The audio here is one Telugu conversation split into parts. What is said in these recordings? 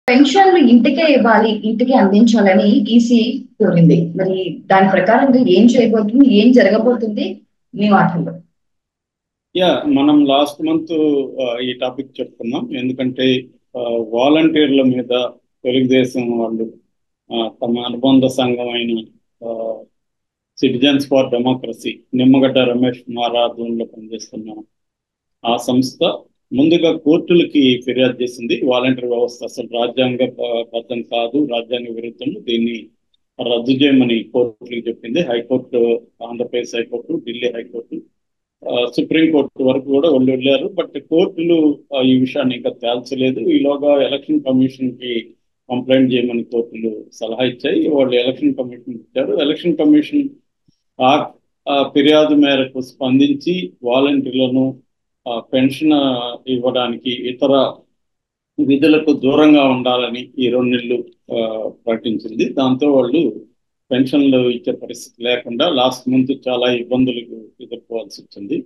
పెన్షన్లు ఇంటికే ఇవ్వాలి, ఇంటికే అందించాలని ఈసీ కోరింది. మరి దాని ప్రకారంగా ఏం చేయబోతుంది, ఏం జరగబోతుంది మీ మాటల్లో? మనం లాస్ట్ మంత్ ఈ టాపిక్ చెప్పుకున్నాం. ఎందుకంటే వాలంటీర్ల మీద తెలుగుదేశం వాళ్ళు తమ అనుబంధ సంఘమైన citizens for democracy, Nimmagadda Ramesh Kumar ఆధ్వర్యంలో పనిచేస్తున్న ఆ సంస్థ ముందుగా కోర్టులకి ఫిర్యాదు చేసింది. వాలంటీర్ వ్యవస్థ అసలు రాజ్యాంగబద్ధం కాదు, రాజ్యాంగ విరుద్ధం, దీన్ని రద్దు చేయమని కోర్టులకు చెప్పింది. High court, Andhra Pradesh high court, Delhi high court, supreme court వరకు కూడా వాళ్ళు వెళ్ళారు. బట్ కోర్టులు ఈ విషయాన్ని ఇంకా తేల్చలేదు. ఈలోగా ఎలక్షన్ కమిషన్ కి కంప్లైంట్ చేయమని కోర్టులు సలహా ఇచ్చాయి. వాళ్ళు ఎలక్షన్ కమిషన్ ఇచ్చారు. ఎలక్షన్ కమిషన్ ఆ ఫిర్యాదు మేరకు స్పందించి వాలంటీర్లను పెన్షన్ ఇవ్వడానికి, ఇతర విధులకు దూరంగా ఉండాలని ఈ 2 నెలలు ప్రకటించింది. దాంతో వాళ్ళు పెన్షన్లు ఇచ్చే పరిస్థితి లేకుండా లాస్ట్ మంత్ చాలా ఇబ్బందులకు ఎదుర్కోవాల్సి వచ్చింది.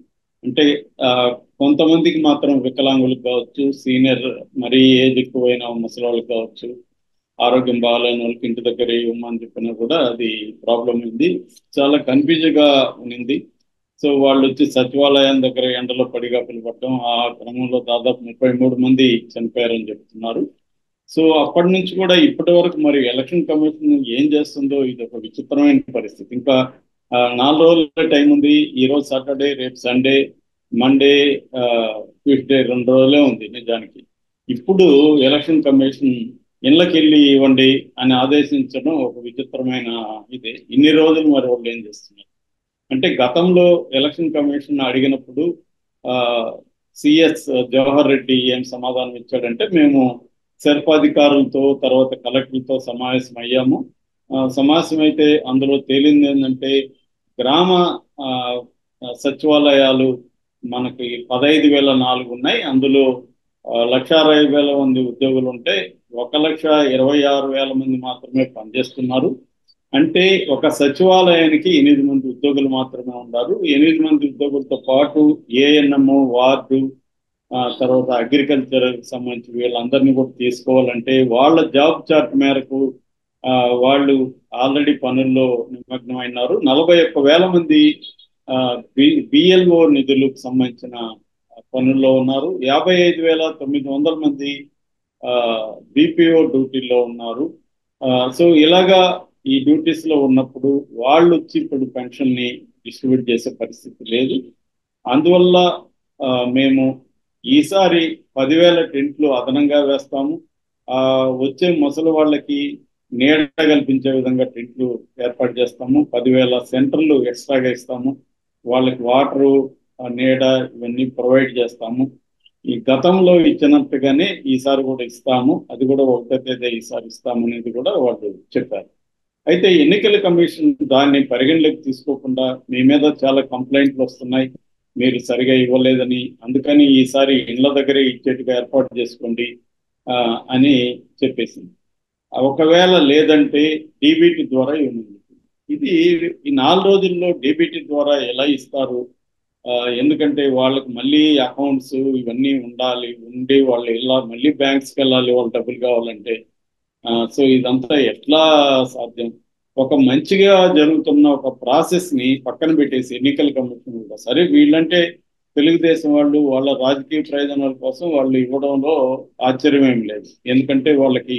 అంటే కొంతమందికి మాత్రం వికలాంగులకు కావచ్చు, సీనియర్ మరీ ఏజ్ ఎక్కువైన ముసలి వాళ్ళకి కావచ్చు, ఆరోగ్యం బాగాలేని వాళ్ళకి ఇంటి దగ్గర ఇవ్వమని చెప్పినా కూడా అది ప్రాబ్లం ఉంది. చాలా కన్ఫ్యూజ్గా ఉంది. సో వాళ్ళు వచ్చి సచివాలయం దగ్గర ఎండలో పడిగాపులు పడటం, ఆ క్రమంలో దాదాపు 33 మంది చనిపోయారని చెప్తున్నారు. సో అప్పటి నుంచి కూడా ఇప్పటి వరకు మరి ఎలక్షన్ కమిషన్ ఏం చేస్తుందో ఇది ఒక విచిత్రమైన పరిస్థితి. ఇంకా 4 రోజుల టైం ఉంది. ఈరోజు సాటర్డే, రేపు సండే, మండే, ట్యూస్డే 2 రోజులే ఉంది నిజానికి. ఇప్పుడు ఎలక్షన్ కమిషన్ ఇళ్ళకి వెళ్ళి ఇవ్వండి అని ఆదేశించడం ఒక విచిత్రమైన ఇదే. ఇన్ని రోజులు మరి వాళ్ళు ఏం చేస్తున్నారు అంటే, గతంలో ఎలక్షన్ కమిషన్ అడిగినప్పుడు సిఎస్ జవహర్ రెడ్డి ఏం సమాధానం ఇచ్చాడంటే, మేము సర్పాధికారులతో తర్వాత కలెక్టర్లతో సమావేశం అయ్యాము. సమావేశం అయితే అందులో తేలింది ఏంటంటే, గ్రామ సచివాలయాలు మనకి 15,004 ఉన్నాయి. అందులో 1,60,000 మంది ఉద్యోగులు ఉంటే 1,26,000 మంది మాత్రమే పనిచేస్తున్నారు. అంటే ఒక సచివాలయానికి 8 మంది ఉద్యోగులు మాత్రమే ఉన్నారు. 8 మంది ఉద్యోగులతో పాటు ఏఎన్ఎం, వార్డు, తర్వాత అగ్రికల్చర్ సంబంధించి వీళ్ళందరినీ కూడా తీసుకోవాలంటే వాళ్ళ జాబ్ చార్ట్ మేరకు వాళ్ళు ఆల్రెడీ పనుల్లో నిమగ్నమైనారు. 41,000 మంది బిఎల్ఓ నిధులకు సంబంధించిన పనుల్లో ఉన్నారు. 55,900 మంది బిపిఓ డ్యూటీలో ఉన్నారు. సో ఇలాగా ఈ డ్యూటీస్ లో ఉన్నప్పుడు వాళ్ళు వచ్చి ఇప్పుడు పెన్షన్ ని డిస్ట్రిబ్యూట్ చేసే పరిస్థితి లేదు. అందువల్ల మేము ఈసారి 10,000 టెంట్లు అదనంగా వేస్తాము. వచ్చే ముసలి వాళ్ళకి నీడ కల్పించే విధంగా టెంట్లు ఏర్పాటు చేస్తాము. 10,000 సెంటర్లు ఎక్స్ట్రాగా ఇస్తాము. వాళ్ళకి వాటరు, నీడ ఇవన్నీ ప్రొవైడ్ చేస్తాము. ఈ గతంలో ఇచ్చినట్టుగానే ఈసారి కూడా ఇస్తాము. అది కూడా 1వ తేదీ ఈసారి ఇస్తాము అనేది కూడా వాళ్ళు చెప్పారు. అయితే ఎన్నికల కమిషన్ దాన్ని పరిగణలోకి తీసుకోకుండా, మీ మీద చాలా కంప్లైంట్లు వస్తున్నాయి, మీరు సరిగా ఇవ్వలేదని, అందుకని ఈసారి ఇళ్ల దగ్గరే ఇచ్చేట్టుగా ఏర్పాటు చేసుకోండి అని చెప్పేసింది. ఒకవేళ లేదంటే డీబీటీ ద్వారా ఇవ్వమంది. ఇది ఈ 4 రోజుల్లో డీబీటీ ద్వారా ఎలా ఇస్తారు? ఎందుకంటే వాళ్ళకి మళ్ళీ అకౌంట్స్ ఇవన్నీ ఉండి వాళ్ళు మళ్ళీ బ్యాంక్స్కి వెళ్ళాలి వాళ్ళు డబ్బులు కావాలంటే. సో ఇదంతా ఎట్లా సాధ్యం? ఒక మంచిగా జరుగుతున్న ఒక ప్రాసెస్ ని పక్కన పెట్టేసి ఎన్నికల కమిషన్ కూడా, సరే వీళ్ళంటే తెలుగుదేశం వాళ్ళు వాళ్ళ రాజకీయ ప్రయోజనాల కోసం వాళ్ళు ఇవ్వడంలో ఆశ్చర్యం ఏం లేదు. ఎందుకంటే వాళ్ళకి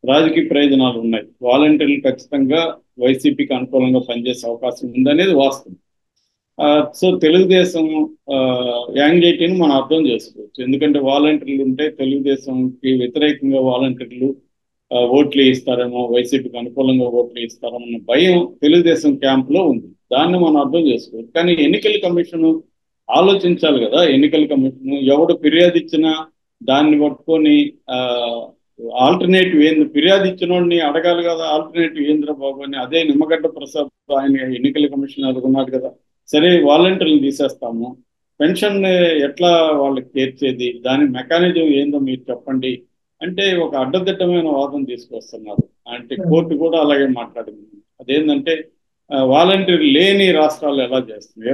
రాజకీయ ప్రయోజనాలు ఉన్నాయి. వాలంటీర్లు ఖచ్చితంగా వైసీపీకి అనుకూలంగా పనిచేసే అవకాశం ఉందనేది వాస్తవం. సో తెలుగుదేశం యాంగ్జైటీని మనం అర్థం చేసుకోవచ్చు. ఎందుకంటే వాలంటీర్లు ఉంటే తెలుగుదేశంకి వ్యతిరేకంగా వాలంటీర్లు ఓట్లు ఇస్తారేమో, వైసీపీకి అనుకూలంగా ఓట్లు ఇస్తారేమో అన్న భయం తెలుగుదేశం క్యాంపులో ఉంది. దాన్ని మనం అర్థం చేసుకోవచ్చు. కానీ ఎన్నికల కమిషన్ ఆలోచించాలి కదా. ఎన్నికల కమిషన్ ఎవడు ఫిర్యాదు ఇచ్చినా దాన్ని పట్టుకొని ఆల్టర్నేటివ్ ఏంది, ఫిర్యాదు ఇచ్చిన వాడిని అడగాలి కదా, ఆల్టర్నేటివ్ ఏంద్ర బాబు అని. అదే నిమ్మగడ్డ ప్రసాద్ ఆయన ఎన్నికల కమిషన్ అనుకున్నాడు కదా, సరే వాలంటీర్లు తీసేస్తాము, పెన్షన్ ఎట్లా వాళ్ళకి చేర్చేది, దాని మెకానిజం ఏందో మీరు చెప్పండి అంటే ఒక అడ్డదిడ్డమైన వాదన తీసుకొస్తున్నారు. అంటే కోర్టు కూడా అలాగే మాట్లాడింది. అదేంటంటే వాలంటీర్ లేని రాష్ట్రాలు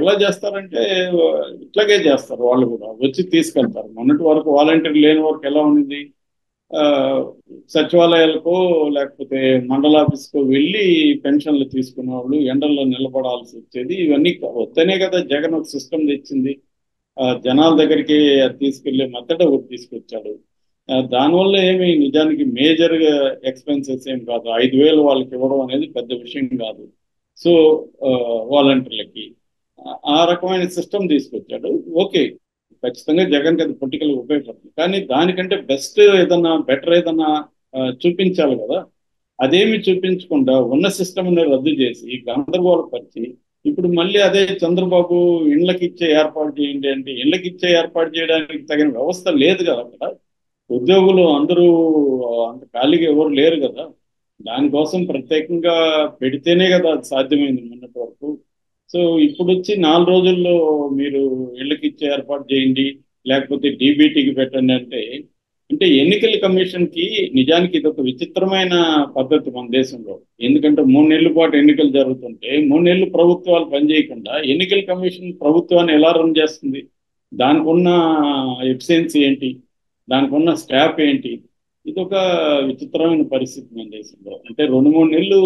ఎలా చేస్తారంటే ఇట్లాగే చేస్తారు. వాళ్ళు కూడా వచ్చి తీసుకెళ్తారు. మొన్నటి వరకు వాలంటీర్ లేని వరకు ఎలా ఉంది? సచివాలయాలకో లేకపోతే మండల ఆఫీస్కో వెళ్ళి పెన్షన్లు తీసుకునే వాళ్ళు ఎండల్లో నిలబడాల్సి వచ్చేది. ఇవన్నీ వద్దనే కదా జగన్ ఒక సిస్టమ్ తెచ్చింది. జనాల దగ్గరికి తీసుకెళ్లే మెథడ్ ఒకటి తీసుకొచ్చాడు. దానివల్ల ఏమి నిజానికి మేజర్ ఎక్స్పెన్సెస్ ఏం కాదు. 5,000 వాళ్ళకి ఇవ్వడం అనేది పెద్ద విషయం కాదు. సో వాలంటీర్లకి ఆ రకమైన సిస్టమ్ తీసుకొచ్చాడు. ఓకే, ఖచ్చితంగా జగన్కి అది పొలిటికల్ ఉపయోగపడుతుంది. కానీ దానికంటే బెస్ట్ ఏదన్నా బెటర్ ఏదన్నా చూపించాలి కదా. అదేమి చూపించకుండా ఉన్న సిస్టమ్ని రద్దు చేసి గందరగోళపరిచి ఇప్పుడు మళ్ళీ అదే చంద్రబాబు ఇళ్ళకి ఇచ్చే ఏర్పాటు చేయండి అంటే ఇళ్ళకి ఇచ్చే ఏర్పాటు చేయడానికి తగిన వ్యవస్థ లేదు కదా అక్కడ. ఉద్యోగులు అందరూ అంత ఖాళీగా ఎవరు లేరు కదా. దానికోసం ప్రత్యేకంగా పెడితేనే కదా అది సాధ్యమైంది మొన్నటి వరకు. సో ఇప్పుడు వచ్చి 4 రోజుల్లో మీరు ఇళ్ళకి ఇచ్చే ఏర్పాటు చేయండి, లేకపోతే డీబీటీకి పెట్టండి అంటే ఎన్నికల కమిషన్కి నిజానికి ఇది ఒక విచిత్రమైన పద్ధతి మన దేశంలో. ఎందుకంటే 3 నెలల పాటు ఎన్నికలు జరుగుతుంటే 3 నెలలు ప్రభుత్వాలు పనిచేయకుండా ఎన్నికల కమిషన్ ప్రభుత్వాన్ని ఎలా రన్ చేస్తుంది? దానికి ఉన్న ఎఫిషియన్సీ ఏంటి? దానికి ఉన్న స్టాఫ్ ఏంటి? ఇది ఒక విచిత్రమైన పరిస్థితి మన దేశంలో. అంటే 2-3 నెలలు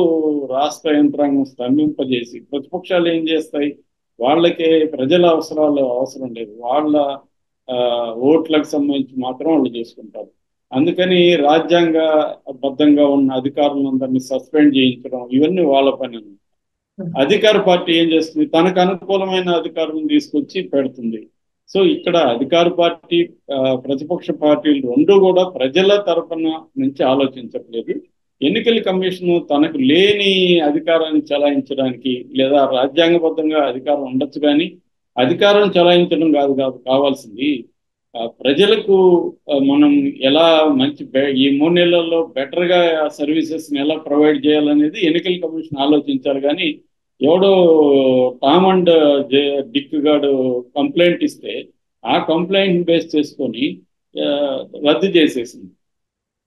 రాష్ట్ర యంత్రాంగం స్తంభింపజేసి ప్రతిపక్షాలు ఏం చేస్తాయి? వాళ్ళకే ప్రజల అవసరాలు అవసరం లేదు, వాళ్ళ ఓట్లకు సంబంధించి మాత్రం వాళ్ళు చేసుకుంటారు. అందుకని రాజ్యాంగబద్ధంగా ఉన్న అధికారులందరినీ సస్పెండ్ చేయించడం ఇవన్నీ వాళ్ళ పని. అధికార పార్టీ ఏం చేస్తుంది? తనకు అనుకూలమైన అధికారులను తీసుకొచ్చి పెడుతుంది. సో ఇక్కడ అధికార పార్టీ ప్రతిపక్ష పార్టీలు రెండు కూడా ప్రజల తరఫున నుంచి ఆలోచించట్లేదు. ఎన్నికల కమిషన్ తనకు లేని అధికారాన్ని చలాయించడానికి లేదా రాజ్యాంగబద్ధంగా అధికారం ఉండొచ్చు, కానీ అధికారం చలాయించడం కాదు కావాల్సింది. ప్రజలకు మనం ఎలా ఈ 3 నెలల్లో బెటర్గా సర్వీసెస్ని ఎలా ప్రొవైడ్ చేయాలనేది ఎన్నికల కమిషన్ ఆలోచించారు. కానీ ఎవడో టామ్ అండ్ డిక్ గాడు కంప్లైంట్ ఇస్తే ఆ కంప్లైంట్ బేస్ చేసుకొని రద్దు చేసేసింది.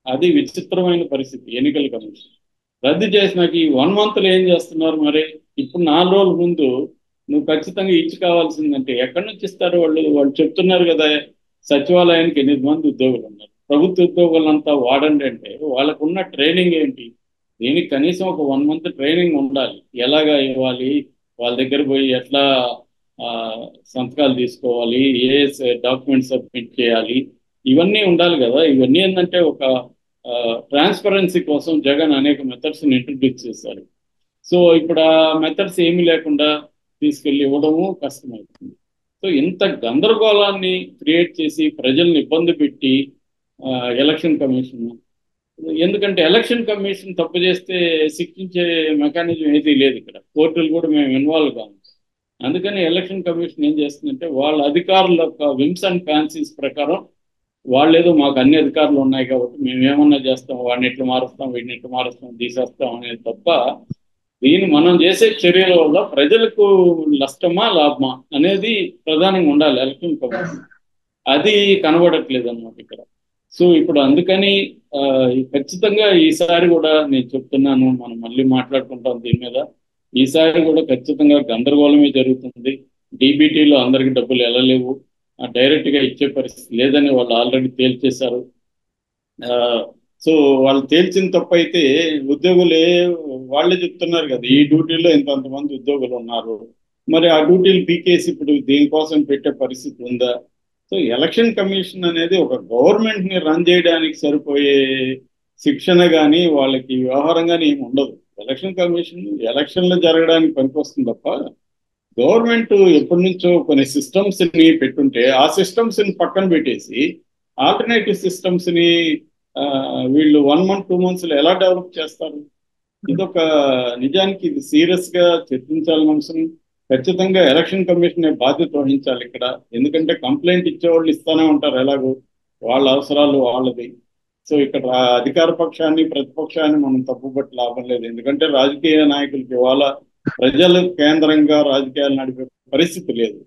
అది విచిత్రమైన పరిస్థితి. ఎన్నికల కమిషన్ రద్దు చేసినాక ఈ 1 మంత్లో ఏం చేస్తున్నారు? మరి ఇప్పుడు 4 రోజుల ముందు నువ్వు ఖచ్చితంగా ఇచ్చి కావాల్సిందంటే ఎక్కడి నుంచి ఇస్తారు? వాళ్ళు చెప్తున్నారు కదా, సచివాలయానికి 8 మంది ఉద్యోగులు ఉన్నారు, ప్రభుత్వ ఉద్యోగులంతా వాడండి అంటే వాళ్ళకున్న ట్రైనింగ్ ఏంటి? దీనికి కనీసం ఒక 1 మంత్ ట్రైనింగ్ ఉండాలి. ఎలాగా ఇవ్వాలి, వాళ్ళ దగ్గర పోయి ఎట్లా సంతకాలు తీసుకోవాలి, ఏ డాక్యుమెంట్స్ సబ్మిట్ చేయాలి, ఇవన్నీ ఉండాలి కదా. ఇవన్నీ ఏంటంటే ఒక ట్రాన్స్పరెన్సీ కోసం జగన్ అనేక మెథడ్స్ని ఇంట్రడ్యూస్ చేశారు. సో ఇప్పుడు ఆ మెథడ్స్ ఏమీ లేకుండా తీసుకెళ్ళి ఇవ్వడము కష్టమవుతుంది. సో ఇంత గందరగోళాన్ని క్రియేట్ చేసి ప్రజల్ని ఇబ్బంది పెట్టి ఎలక్షన్ కమిషన్, ఎందుకంటే ఎలక్షన్ కమిషన్ తప్పు చేస్తే శిక్షించే మెకానిజం ఏదీ లేదు ఇక్కడ. కోర్టులు కూడా మేము ఇన్వాల్వ్ కాము. అందుకని ఎలక్షన్ కమిషన్ ఏం చేస్తుందంటే వాళ్ళ అధికారుల యొక్క విమ్స్ అండ్ ఫ్యాన్సీస్ ప్రకారం వాళ్ళేదో మాకు అన్ని అధికారులు ఉన్నాయి కాబట్టి మేము ఏమన్నా చేస్తాం, వాడిని ఎట్లు మారుస్తాం, వీడిని ఎట్లు మారుస్తాం, తీసేస్తాం అనేది తప్ప దీన్ని మనం చేసే చర్యల వల్ల ప్రజలకు నష్టమా లాభమా అనేది ప్రధానంగా ఉండాలి ఎలక్షన్ కమిషన్. అది కనబడట్లేదు అన్నమాట ఇక్కడ. సో ఇప్పుడు అందుకని ఖచ్చితంగా ఈసారి కూడా నేను చెప్తున్నాను, మనం మళ్ళీ మాట్లాడుకుంటాం దీని మీద. ఈసారి కూడా ఖచ్చితంగా గందరగోళమే జరుగుతుంది. డీబీటీలో అందరికి డబ్బులు వెళ్ళలేవు, డైరెక్ట్గా ఇచ్చే పరిస్థితి లేదని వాళ్ళు ఆల్రెడీ తేల్చేశారు. సో వాళ్ళు తేల్చిన తప్పు అయితే ఉద్యోగులే వాళ్ళే చెప్తున్నారు కదా, ఈ డ్యూటీలో ఇంతమంది ఉద్యోగులు ఉన్నారు, మరి ఆ డ్యూటీలు పీకేసి ఇప్పుడు దీనికోసం పెట్టే పరిస్థితి ఉందా? సో ఎలక్షన్ కమిషన్ అనేది ఒక గవర్నమెంట్ని రన్ చేయడానికి సరిపోయే శిక్షణ కానీ వాళ్ళకి వ్యవహారం కానీ ఏమి ఉండదు. ఎలక్షన్ కమిషన్ ఎలక్షన్లు జరగడానికి పనికొస్తుంది తప్ప గవర్నమెంట్ ఎప్పటి నుంచో కొన్ని సిస్టమ్స్ని పెట్టుంటే ఆ సిస్టమ్స్ని పక్కన పెట్టేసి ఆల్టర్నేటివ్ సిస్టమ్స్ని వీళ్ళు 1 month 2 months ఎలా డెవలప్ చేస్తారు? ఇదొక నిజానికి ఇది సీరియస్గా చర్చించాలని అంశం. ఖచ్చితంగా ఎలక్షన్ కమిషన్ బాధ్యత వహించాలి ఇక్కడ. ఎందుకంటే కంప్లైంట్ ఇచ్చేవాళ్ళు ఇస్తూనే ఉంటారు, ఎలాగో వాళ్ళ అవసరాలు వాళ్ళది. సో ఇక్కడ అధికార పక్షాన్ని ప్రతిపక్షాన్ని మనం తప్పుపట్టి లాభం లేదు. ఎందుకంటే రాజకీయ నాయకులకి ఇవాళ ప్రజలు కేంద్రంగా రాజకీయాలు నడిపే పరిస్థితి లేదు.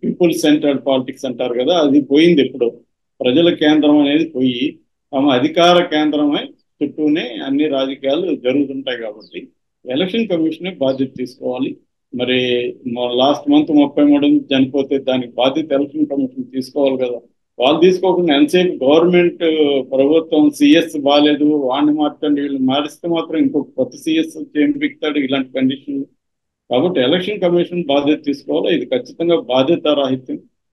పీపుల్ సెంట్రల్ పాలిటిక్స్ అంటారు కదా, అది పోయింది. ఇప్పుడు ప్రజల కేంద్రం అనేది పోయి తమ అధికార కేంద్రమై చుట్టూనే అన్ని రాజకీయాలు జరుగుతుంటాయి. కాబట్టి ఎలక్షన్ కమిషనే బాధ్యత తీసుకోవాలి. మరి లాస్ట్ మంత్ 33 చనిపోతే దానికి బాధ్యత ఎలక్షన్ కమిషన్ తీసుకోవాలి కదా. వాళ్ళు తీసుకోకుండా ఎంతసేపు గవర్నమెంట్ ప్రభుత్వం సిఎస్ బాగాలేదు వాడిని మార్చండి వీళ్ళు మారిస్తే మాత్రం ఇంకొక కొత్త సిఎస్ ఏం పిక్తాడు ఇలాంటి కండిషన్లు. కాబట్టి ఎలక్షన్ కమిషన్ బాధ్యత తీసుకోవాలి. ఇది ఖచ్చితంగా బాధ్యతారాహిత్యం.